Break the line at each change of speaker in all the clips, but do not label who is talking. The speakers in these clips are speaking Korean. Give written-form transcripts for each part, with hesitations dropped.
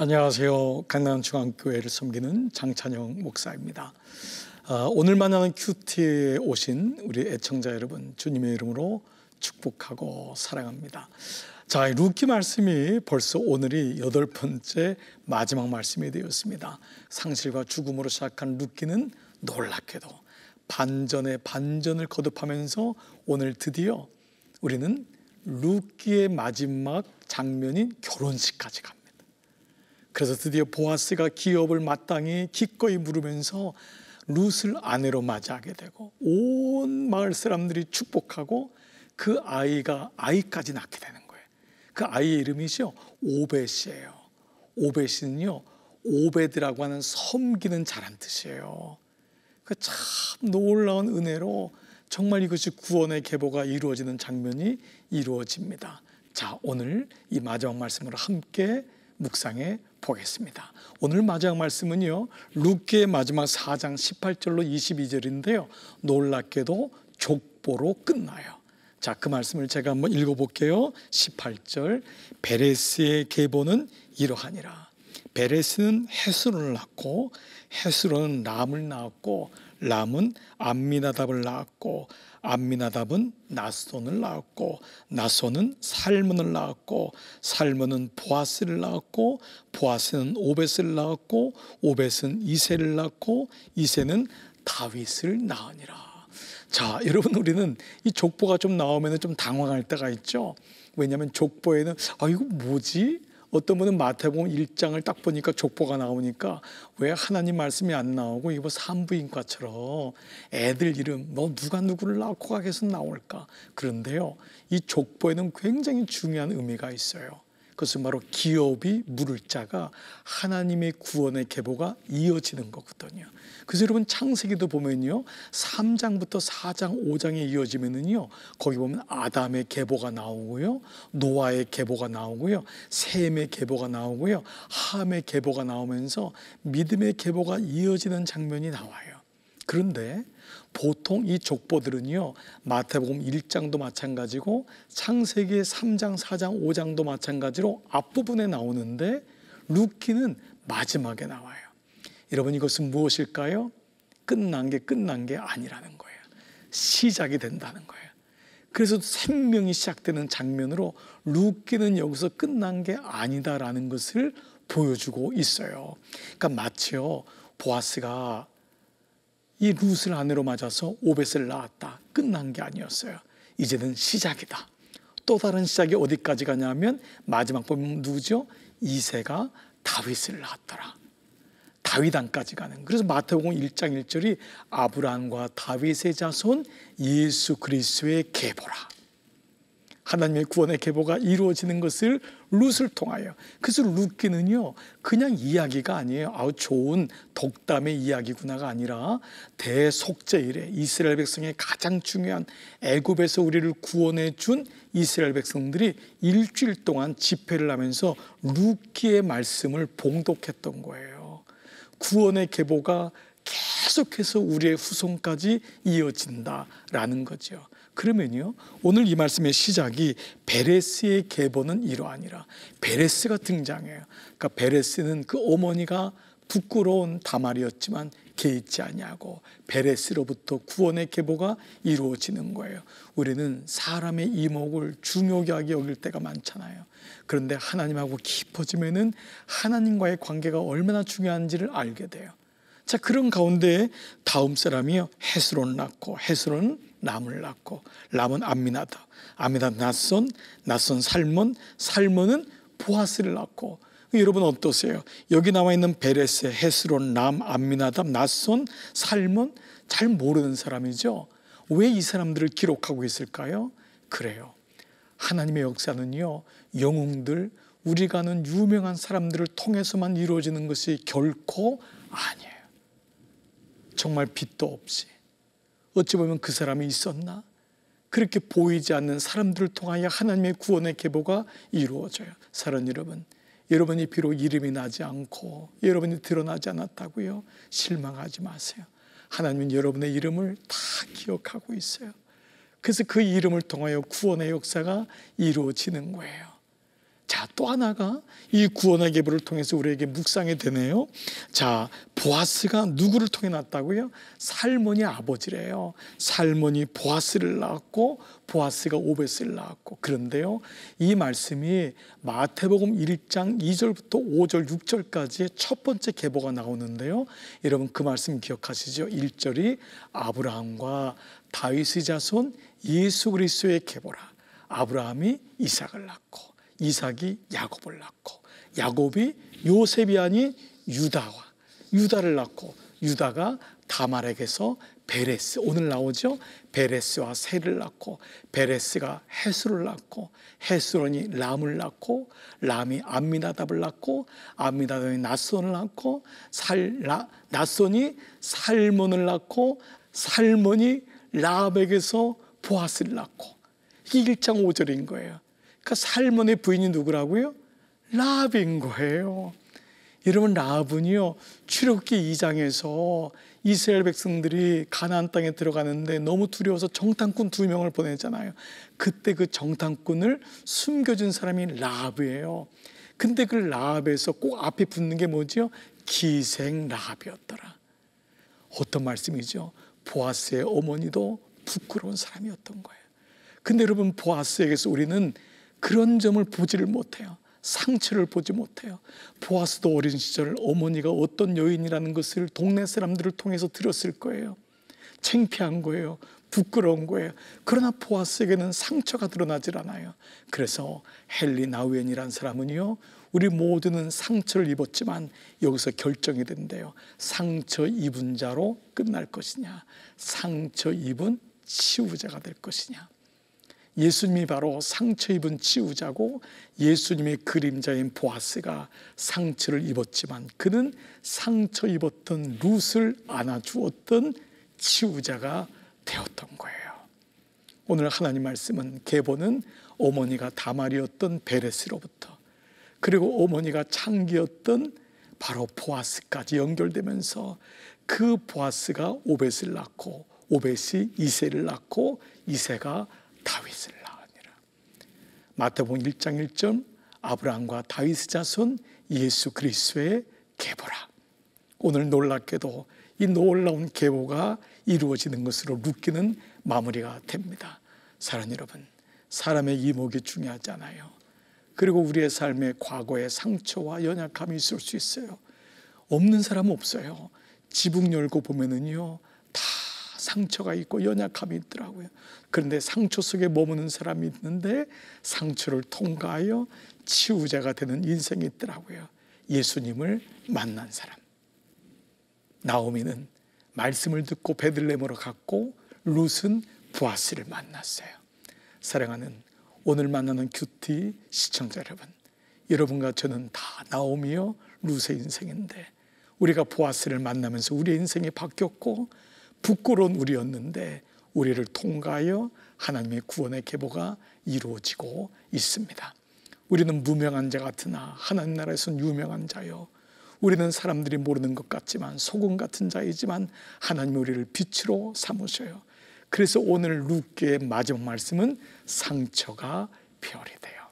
안녕하세요. 강남중앙교회를 섬기는 장찬영 목사입니다. 오늘 만나는 큐티에 오신 우리 애청자 여러분, 주님의 이름으로 축복하고 사랑합니다. 자, 루키 말씀이 벌써 오늘이 8번째 마지막 말씀이 되었습니다. 상실과 죽음으로 시작한 루키는 놀랍게도 반전에 반전을 거듭하면서 오늘 드디어 우리는 루키의 마지막 장면인 결혼식까지 갑니다. 그래서 드디어 보아스가 기업을 마땅히 기꺼이 물으면서 룻을 아내로 맞이하게 되고 온 마을 사람들이 축복하고 그 아이까지 낳게 되는 거예요. 그 아이의 이름이죠, 오벳이에요. 오벳은요, 오베드라고 하는 섬기는 자란 뜻이에요. 참 놀라운 은혜로 정말 이것이 구원의 계보가 이루어지는 장면이 이루어집니다. 자, 오늘 이 마지막 말씀으로 함께 묵상해 보겠습니다. 오늘 마지막 말씀은요, 룻기의 마지막 4장 18절로 22절인데요 놀랍게도 족보로 끝나요. 자, 그 말씀을 제가 한번 읽어볼게요. 18절, 베레스의 계보는 이러하니라. 베레스는 헤스론을 낳고 헤스론은 람을 낳았고 람은 암미나답을 낳았고 암미나답은 나손을 낳았고 나손은 살몬을 낳았고 살몬은 보아스를 낳았고 보아스는 오벳을 낳았고 오벳은 이새를 낳고 이새는 다윗을 낳으니라. 자, 여러분, 우리는 이 족보가 좀 나오면 좀 당황할 때가 있죠. 왜냐하면 족보에는 이거 뭐지? 어떤 분은 마태복음 1장을 딱 보니까 족보가 나오니까 왜 하나님 말씀이 안 나오고 이거 산부인과처럼 애들 이름 누가 누구를 낳고 가게서 나올까? 그런데요, 이 족보에는 굉장히 중요한 의미가 있어요. 그것은 바로 기업이 물을 자가 하나님의 구원의 계보가 이어지는 거거든요. 그래서 여러분, 창세기도 보면요 3장부터 4장 5장에 이어지면은요 거기 보면 아담의 계보가 나오고요, 노아의 계보가 나오고요, 셈의 계보가 나오고요, 함의 계보가 나오면서 믿음의 계보가 이어지는 장면이 나와요. 그런데 보통 이 족보들은요 마태복음 1장도 마찬가지고 창세기 3장, 4장, 5장도 마찬가지로 앞부분에 나오는데 룻기는 마지막에 나와요. 여러분, 이것은 무엇일까요? 끝난 게 아니라는 거예요. 시작이 된다는 거예요. 그래서 생명이 시작되는 장면으로 룻기는 여기서 끝난 게 아니다라는 것을 보여주고 있어요. 그러니까 마치요 보아스가 이 룻을 아내로 맞아서 오벳을 낳았다, 끝난 게 아니었어요. 이제는 시작이다. 또 다른 시작이 어디까지 가냐면 마지막 보면 누구죠? 이새가 다윗을 낳았더라. 다윗안까지 가는. 그래서 마태복음 1장 1절이 아브라함과 다윗의 자손 예수 그리스도의 계보라. 하나님의 구원의 계보가 이루어지는 것을 룻을 통하여. 그래서 룻기는요 그냥 이야기가 아니에요. 좋은 덕담의 이야기구나가 아니라 대속죄 이래 이스라엘 백성의 가장 중요한 애굽에서 우리를 구원해 준 이스라엘 백성들이 일주일 동안 집회를 하면서 룻기의 말씀을 봉독했던 거예요. 구원의 계보가 계속해서 우리의 후손까지 이어진다라는 거죠. 그러면요 오늘 이 말씀의 시작이 베레스의 계보는 이러하니라. 베레스가 등장해요. 그러니까 베레스는 그 어머니가 부끄러운 다말이었지만 개의치 아니하고 베레스로부터 구원의 계보가 이루어지는 거예요. 우리는 사람의 이목을 중요하게 여길 때가 많잖아요. 그런데 하나님하고 깊어지면은 하나님과의 관계가 얼마나 중요한지를 알게 돼요. 자, 그런 가운데 다음 사람이요 헤스론을 낳고 헤스론은 람을 낳고 람은 암미나답, 암미나답 나손, 나손 살몬, 살몬은 보아스를 낳고. 여러분 어떠세요? 여기 나와 있는 베레스, 헤스론, 람, 암미나답, 나손, 살몬 잘 모르는 사람이죠. 왜 이 사람들을 기록하고 있을까요? 그래요, 하나님의 역사는요 영웅들, 우리가 아는 유명한 사람들을 통해서만 이루어지는 것이 결코 아니에요. 정말 빛도 없이 어찌 보면 그 사람이 있었나? 그렇게 보이지 않는 사람들을 통하여 하나님의 구원의 계보가 이루어져요. 사랑하는 여러분, 여러분이 비록 이름이 나지 않고 여러분이 드러나지 않았다고요 실망하지 마세요. 하나님은 여러분의 이름을 다 기억하고 있어요. 그래서 그 이름을 통하여 구원의 역사가 이루어지는 거예요. 자, 자, 또 하나가 이 구원의 계보를 통해서 우리에게 묵상이 되네요. 자, 보아스가 누구를 통해 났다고요? 살몬이 아버지래요. 살몬이 보아스를 낳았고 보아스가 오벳을 낳았고. 그런데요, 이 말씀이 마태복음 1장 2절부터 5절 6절까지의 첫 번째 계보가 나오는데요, 여러분 그 말씀 기억하시죠? 1절이 아브라함과 다윗의 자손 예수 그리스도의 계보라. 아브라함이 이삭을 낳고 이삭이 야곱을 낳고 야곱이 요셉이 아닌 유다를 낳고 유다가 다말에게서 베레스, 오늘 나오죠? 베레스와 셀을 낳고 베레스가 헤스를 낳고 헤스론이 람을 낳고 람이 암미나답을 낳고 암미나답이 낫손을 낳고 낫손이 살몬을 낳고 살몬이 라합에게서 보아스를 낳고, 이게 1장 5절인 거예요. 그러니까 살몬의 부인이 누구라고요? 라합인 거예요. 여러분, 라합은요, 출애굽기 2장에서 이스라엘 백성들이 가나안 땅에 들어가는데 너무 두려워서 정탐꾼 2명을 보내잖아요. 그때 그 정탐꾼을 숨겨준 사람이 라합이에요. 근데 그 라합에서 꼭 앞에 붙는 게 뭐죠? 기생 라합이었더라. 어떤 말씀이죠? 보아스의 어머니도 부끄러운 사람이었던 거예요. 근데 여러분, 보아스에게서 우리는 그런 점을 보지를 못해요. 상처를 보지 못해요. 보아스도 어린 시절 어머니가 어떤 여인이라는 것을 동네 사람들을 통해서 들었을 거예요. 창피한 거예요. 부끄러운 거예요. 그러나 보아스에게는 상처가 드러나질 않아요. 그래서 헨리 나우엔이라는 사람은요, 우리 모두는 상처를 입었지만 여기서 결정이 된대요. 상처 입은 자로 끝날 것이냐, 상처 입은 치유자가 될 것이냐. 예수님이 바로 상처 입은 치유자고, 예수님의 그림자인 보아스가 상처를 입었지만 그는 상처 입었던 룻을 안아주었던 치유자가 되었던 거예요. 오늘 하나님 말씀은, 계보는 어머니가 다말이었던 베레스로부터, 그리고 어머니가 창기였던 바로 보아스까지 연결되면서 그 보아스가 오벳을 낳고 오벳이 이새를 낳고 이새가 다윗을 낳으니라. 마태복음 1장 1절, 아브라함과 다윗의 자손 예수 그리스도의 계보라. 오늘 놀랍게도 이 놀라운 계보가 이루어지는 것으로 룻기는 마무리가 됩니다. 사랑하는 여러분, 사람의 이목이 중요하잖아요. 그리고 우리의 삶에 과거의 상처와 연약함이 있을 수 있어요. 없는 사람은 없어요. 지붕 열고 보면은요, 다 상처가 있고 연약함이 있더라고요. 그런데 상처 속에 머무는 사람이 있는데 상처를 통과하여 치유자가 되는 인생이 있더라고요. 예수님을 만난 사람. 나오미는 말씀을 듣고 베들레헴으로 갔고, 룻은 보아스를 만났어요. 사랑하는 오늘 만나는 큐티 시청자 여러분, 여러분과 저는 다 나오미요 룻의 인생인데, 우리가 보아스를 만나면서 우리의 인생이 바뀌었고, 부끄러운 우리였는데 우리를 통과하여 하나님의 구원의 계보가 이루어지고 있습니다. 우리는 무명한 자 같으나 하나님 나라에서는 유명한 자요, 우리는 사람들이 모르는 것 같지만 소금 같은 자이지만 하나님이 우리를 빛으로 삼으셔요. 그래서 오늘 룻기의 마지막 말씀은 상처가 별이 돼요.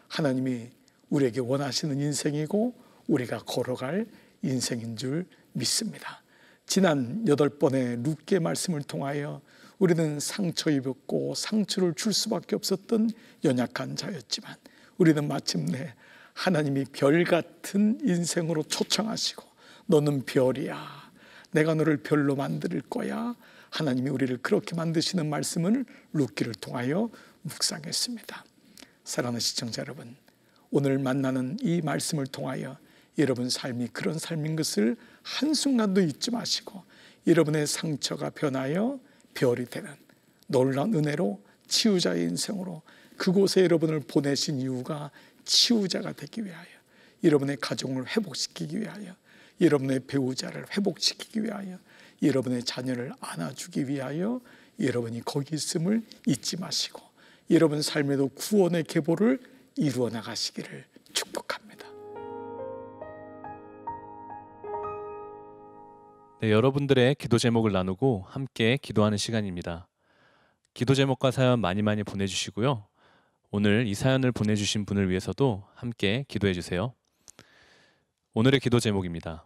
하나님이 우리에게 원하시는 인생이고 우리가 걸어갈 인생인 줄 믿습니다. 지난 8번의 룻기의 말씀을 통하여 우리는 상처 입었고 상처를 줄 수밖에 없었던 연약한 자였지만, 우리는 마침내 하나님이 별 같은 인생으로 초청하시고, 너는 별이야, 내가 너를 별로 만들 거야, 하나님이 우리를 그렇게 만드시는 말씀을 룻기를 통하여 묵상했습니다. 사랑하는 시청자 여러분, 오늘 만나는 이 말씀을 통하여 여러분 삶이 그런 삶인 것을 한순간도 잊지 마시고, 여러분의 상처가 변하여 별이 되는 놀라운 은혜로 치유자의 인생으로 그곳에 여러분을 보내신 이유가 치유자가 되기 위하여, 여러분의 가정을 회복시키기 위하여, 여러분의 배우자를 회복시키기 위하여, 여러분의 자녀를 안아주기 위하여 여러분이 거기 있음을 잊지 마시고 여러분 삶에도 구원의 계보를 이루어 나가시기를 축복합니다.
네, 여러분들의 기도 제목을 나누고 함께 기도하는 시간입니다. 기도 제목과 사연 많이 보내주시고요. 오늘 이 사연을 보내주신 분을 위해서도 함께 기도해 주세요. 오늘의 기도 제목입니다.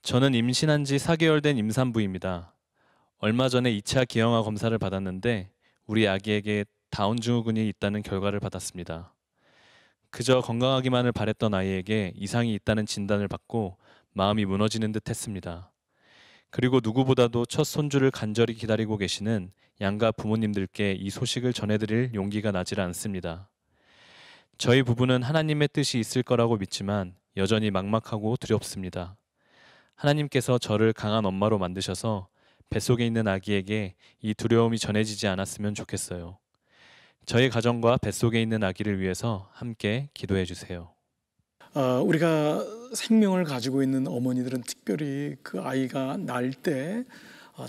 저는 임신한 지 4개월 된 임산부입니다. 얼마 전에 2차 기형아 검사를 받았는데 우리 아기에게 다운 증후군이 있다는 결과를 받았습니다. 그저 건강하기만을 바랬던 아이에게 이상이 있다는 진단을 받고 마음이 무너지는 듯 했습니다. 그리고 누구보다도 첫 손주를 간절히 기다리고 계시는 양가 부모님들께 이 소식을 전해드릴 용기가 나질 않습니다. 저희 부부는 하나님의 뜻이 있을 거라고 믿지만 여전히 막막하고 두렵습니다. 하나님께서 저를 강한 엄마로 만드셔서 뱃속에 있는 아기에게 이 두려움이 전해지지 않았으면 좋겠어요. 저희 가정과 뱃속에 있는 아기를 위해서 함께 기도해 주세요.
우리가 생명을 가지고 있는 어머니들은 특별히 그 아이가 날 때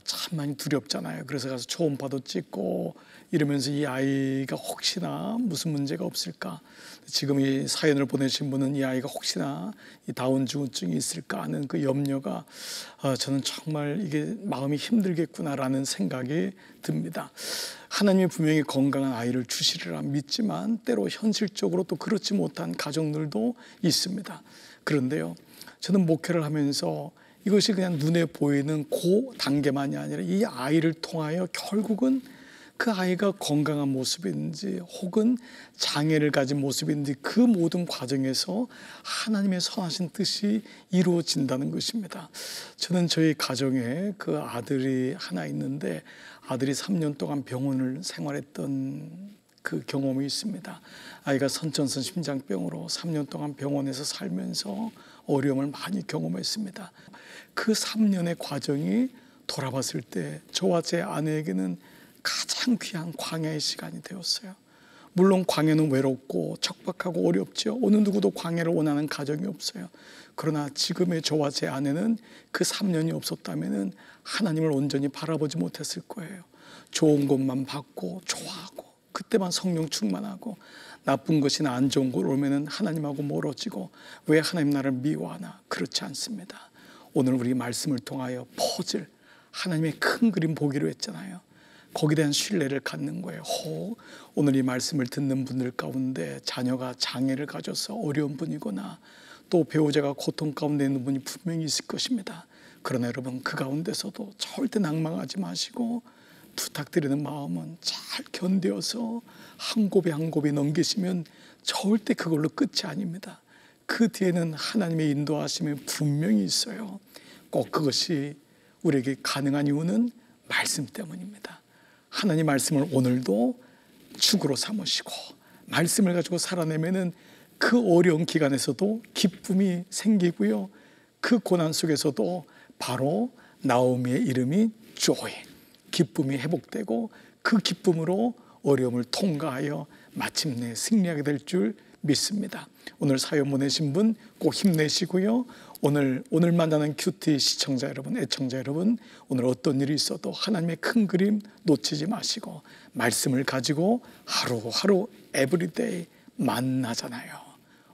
참 많이 두렵잖아요. 그래서 가서 초음파도 찍고 이러면서 이 아이가 혹시나 무슨 문제가 없을까. 지금 이 사연을 보내신 분은 이 아이가 혹시나 이 다운 증후증이 있을까 하는 그 염려가 저는 정말 이게 마음이 힘들겠구나라는 생각이 듭니다. 하나님이 분명히 건강한 아이를 주시리라 믿지만 때로 현실적으로 또 그렇지 못한 가정들도 있습니다. 그런데요, 저는 목회를 하면서 이것이 그냥 눈에 보이는 그 단계만이 아니라 이 아이를 통하여 결국은 그 아이가 건강한 모습인지 혹은 장애를 가진 모습인지 그 모든 과정에서 하나님의 선하신 뜻이 이루어진다는 것입니다. 저는 저희 가정에 그 아들이 하나 있는데 아들이 3년 동안 병원을 생활했던 그 경험이 있습니다. 아이가 선천성 심장병으로 3년 동안 병원에서 살면서 어려움을 많이 경험했습니다. 그 3년의 과정이 돌아봤을 때 저와 제 아내에게는 가장 귀한 광야의 시간이 되었어요. 물론 광야는 외롭고 척박하고 어렵죠. 어느 누구도 광야를 원하는 가정이 없어요. 그러나 지금의 저와 제 아내는 그 3년이 없었다면 하나님을 온전히 바라보지 못했을 거예요. 좋은 것만 받고 좋아하고 그때만 성령 충만하고 나쁜 것이나 안 좋은 걸 오면은 하나님하고 멀어지고 왜 하나님 나를 미워하나? 그렇지 않습니다. 오늘 우리 말씀을 통하여 퍼즐, 하나님의 큰 그림 보기로 했잖아요. 거기에 대한 신뢰를 갖는 거예요. 오늘 이 말씀을 듣는 분들 가운데 자녀가 장애를 가져서 어려운 분이거나 또 배우자가 고통 가운데 있는 분이 분명히 있을 것입니다. 그러나 여러분 그 가운데서도 절대 낭망하지 마시고 부탁드리는 마음은 잘 견뎌서 한 곱이 한 곱이 넘기시면 절대 그걸로 끝이 아닙니다. 그 뒤에는 하나님의 인도하심이 분명히 있어요. 꼭 그것이 우리에게 가능한 이유는 말씀 때문입니다. 하나님 말씀을 오늘도 축으로 삼으시고 말씀을 가지고 살아내면은 그 어려운 기간에서도 기쁨이 생기고요. 그 고난 속에서도 바로 나오미의 이름이 조이, 기쁨이 회복되고 그 기쁨으로 어려움을 통과하여 마침내 승리하게 될 줄 믿습니다. 오늘 사연 보내신 분 꼭 힘내시고요. 오늘 만나는 큐티 시청자 여러분, 애청자 여러분, 오늘 어떤 일이 있어도 하나님의 큰 그림 놓치지 마시고 말씀을 가지고 하루하루 에브리데이 만나잖아요.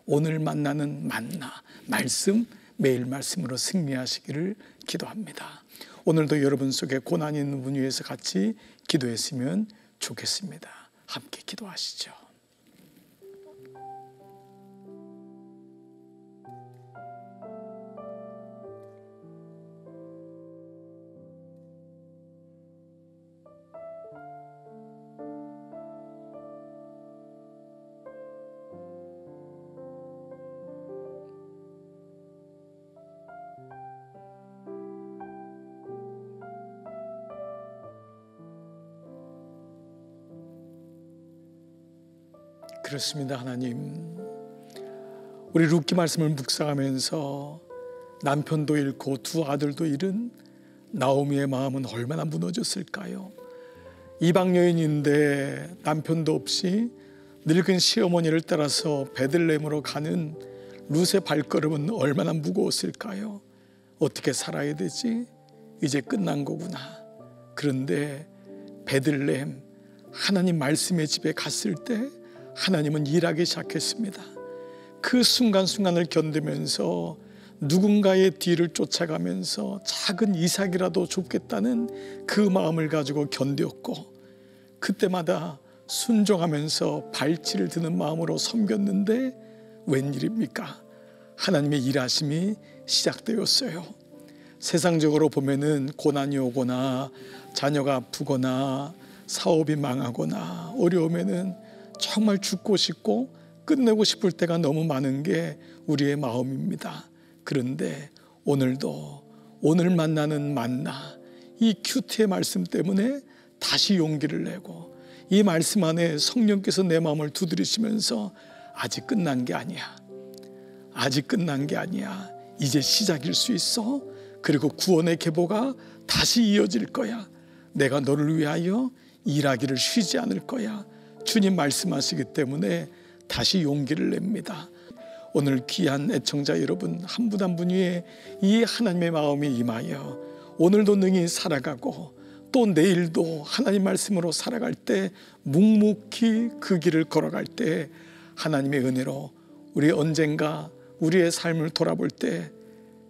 오늘 만나는 만나, 말씀, 매일 말씀으로 승리하시기를 기도합니다. 오늘도 여러분 속에 고난이 있는 분 위해서 같이 기도했으면 좋겠습니다. 함께 기도하시죠. 그렇습니다. 하나님, 우리 룻기 말씀을 묵상하면서 남편도 잃고 두 아들도 잃은 나오미의 마음은 얼마나 무너졌을까요? 이방 여인인데 남편도 없이 늙은 시어머니를 따라서 베들레헴으로 가는 룻의 발걸음은 얼마나 무거웠을까요? 어떻게 살아야 되지? 이제 끝난 거구나. 그런데 베들레헴, 하나님 말씀의 집에 갔을 때 하나님은 일하기 시작했습니다. 그 순간순간을 견디면서 누군가의 뒤를 쫓아가면서 작은 이삭이라도 줍겠다는 그 마음을 가지고 견뎠고, 그때마다 순종하면서 발치를 드는 마음으로 섬겼는데 웬일입니까? 하나님의 일하심이 시작되었어요. 세상적으로 보면은 고난이 오거나 자녀가 아프거나 사업이 망하거나 어려우면은 정말 죽고 싶고 끝내고 싶을 때가 너무 많은 게 우리의 마음입니다. 그런데 오늘도 오늘 만나는 만나 이 큐티의 말씀 때문에 다시 용기를 내고 이 말씀 안에 성령께서 내 마음을 두드리시면서 아직 끝난 게 아니야. 아직 끝난 게 아니야. 이제 시작일 수 있어. 그리고 구원의 계보가 다시 이어질 거야. 내가 너를 위하여 일하기를 쉬지 않을 거야. 주님 말씀하시기 때문에 다시 용기를 냅니다. 오늘 귀한 애청자 여러분 한 분 한 분 위에 이 하나님의 마음이 임하여 오늘도 능히 살아가고 또 내일도 하나님 말씀으로 살아갈 때 묵묵히 그 길을 걸어갈 때 하나님의 은혜로 우리 언젠가 우리의 삶을 돌아볼 때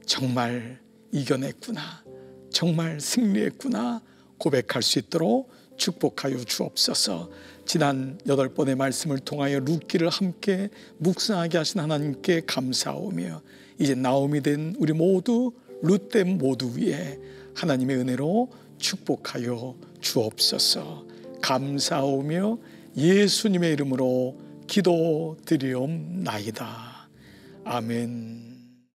정말 이겨냈구나, 정말 승리했구나 고백할 수 있도록 축복하여 주옵소서. 지난 8번의 말씀을 통하여 룻기를 함께 묵상하게 하신 하나님께 감사하오며 이제 나옴이 된 우리 모두 룻댐 모두 위에 하나님의 은혜로 축복하여 주옵소서. 감사하오며 예수님의 이름으로 기도드리옵나이다. 아멘.